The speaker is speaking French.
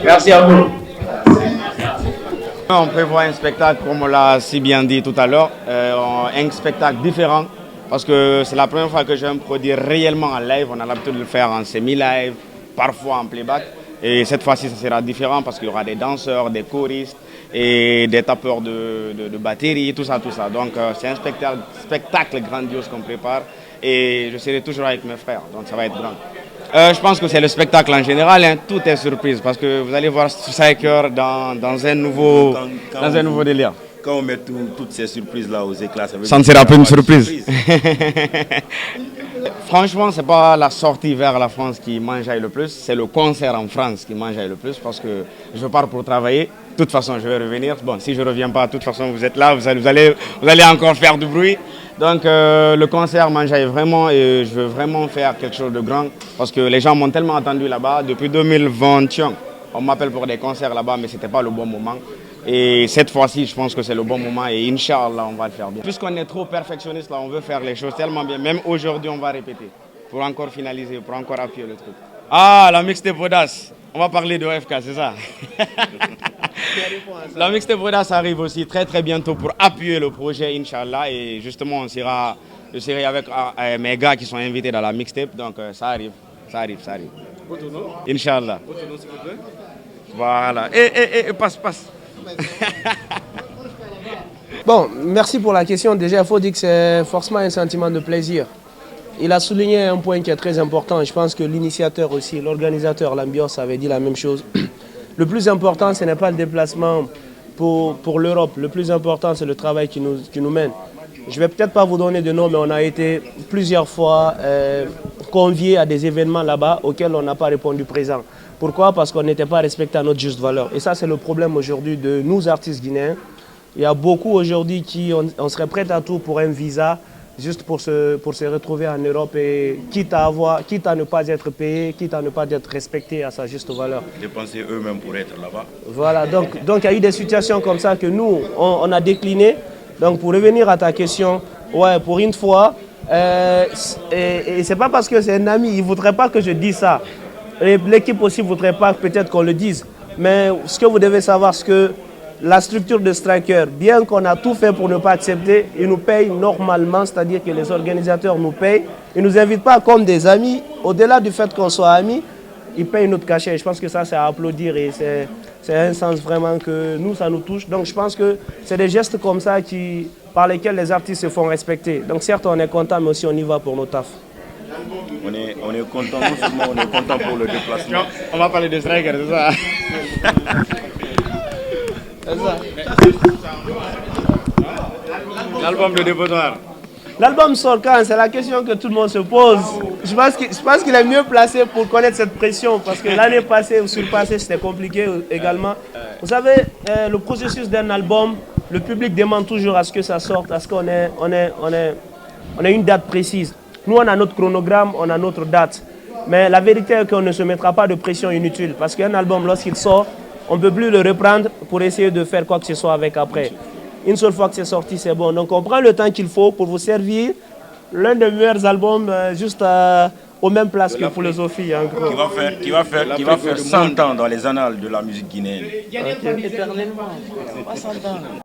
Merci à vous. On prévoit un spectacle, comme on l'a si bien dit tout à l'heure, un spectacle différent, parce que c'est la première fois que je vais me produire réellement en live. On a l'habitude de le faire en semi-live, parfois en playback. Et cette fois-ci, ça sera différent parce qu'il y aura des danseurs, des choristes et des tapeurs de batterie, tout ça, tout ça. Donc c'est un spectacle grandiose qu'on prépare et je serai toujours avec mes frères, donc ça va être grand. Je pense que c'est le spectacle en général, hein. Tout est surprise parce que vous allez voir Striker dans un nouveau délire. Quand on met toutes ces surprises-là aux éclats, ça ne sera pas une surprise. Franchement, ce n'est pas la sortie vers la France qui m'enjaille le plus, c'est le concert en France qui m'enjaille le plus parce que je pars pour travailler. De toute façon, je vais revenir. Bon, si je ne reviens pas, de toute façon, vous êtes là, vous allez encore faire du bruit. Donc, le concert m'enjaille vraiment et je veux vraiment faire quelque chose de grand parce que les gens m'ont tellement attendu là-bas. Depuis 2021, on m'appelle pour des concerts là-bas, mais ce n'était pas le bon moment. Et cette fois-ci, je pense que c'est le bon moment et Inch'Allah, on va le faire bien. Puisqu'on est trop perfectionniste, là, on veut faire les choses tellement bien. Même aujourd'hui, on va répéter pour encore finaliser, pour encore appuyer le truc. Ah, la mixtape Audace. On va parler de OFK, c'est ça? La mixtape Audace arrive aussi très très bientôt pour appuyer le projet, Inch'Allah. Et justement, je serai avec mes gars qui sont invités dans la mixtape. Donc ça arrive. Inch'Allah. Voilà. Passe. Bon, merci pour la question. Déjà, il faut dire que c'est forcément un sentiment de plaisir. Il a souligné un point qui est très important. Je pense que l'initiateur aussi, l'organisateur, l'ambiance avait dit la même chose. Le plus important, ce n'est pas le déplacement pour l'Europe. Le plus important, c'est le travail qui nous mène. Je ne vais peut-être pas vous donner de nom, mais on a été plusieurs fois conviés à des événements là-bas auxquels on n'a pas répondu présent. Pourquoi? Parce qu'on n'était pas respecté à notre juste valeur. Et ça, c'est le problème aujourd'hui de nous, artistes guinéens. Il y a beaucoup aujourd'hui qui on serait prêt à tout pour un visa, juste pour se retrouver en Europe, et quitte à ne pas être payé, quitte à ne pas être respecté à sa juste valeur. Dépenser eux-mêmes pour être là-bas. Voilà, donc il y a eu des situations comme ça que nous, on a décliné. Donc pour revenir à ta question, ouais, pour une fois, et c'est pas parce que c'est un ami, il ne voudrait pas que je dise ça. L'équipe aussi ne voudrait pas peut-être qu'on le dise. Mais ce que vous devez savoir, c'est que la structure de Striker, bien qu'on a tout fait pour ne pas accepter, ils nous payent normalement, c'est-à-dire que les organisateurs nous payent. Ils ne nous invitent pas comme des amis. Au-delà du fait qu'on soit amis, ils payent notre cachet. Je pense que ça, c'est à applaudir et c'est un sens vraiment que nous, ça nous touche. Donc je pense que c'est des gestes comme ça par lesquels les artistes se font respecter. Donc certes, on est content, mais aussi on y va pour nos tafs. On est content, non seulement on est content pour le déplacement. On va parler de Striker, c'est ça? L'album de Dépotoir. L'album sort quand? C'est la question que tout le monde se pose. Je pense qu'il est mieux placé pour connaître cette pression parce que l'année passée ou surpassée, c'était compliqué également. Vous savez, le processus d'un album, le public demande toujours à ce que ça sorte, à ce qu'on ait une date précise. Nous, on a notre chronogramme, on a notre date. Mais la vérité est qu'on ne se mettra pas de pression inutile parce qu'un album, lorsqu'il sort, on ne peut plus le reprendre pour essayer de faire quoi que ce soit avec après. Une seule fois que c'est sorti, c'est bon. Donc on prend le temps qu'il faut pour vous servir l'un des meilleurs albums juste aux mêmes places que Philosophie. Qui va faire 100 ans dans les annales de la musique guinéenne. Éternellement, on va 100 ans.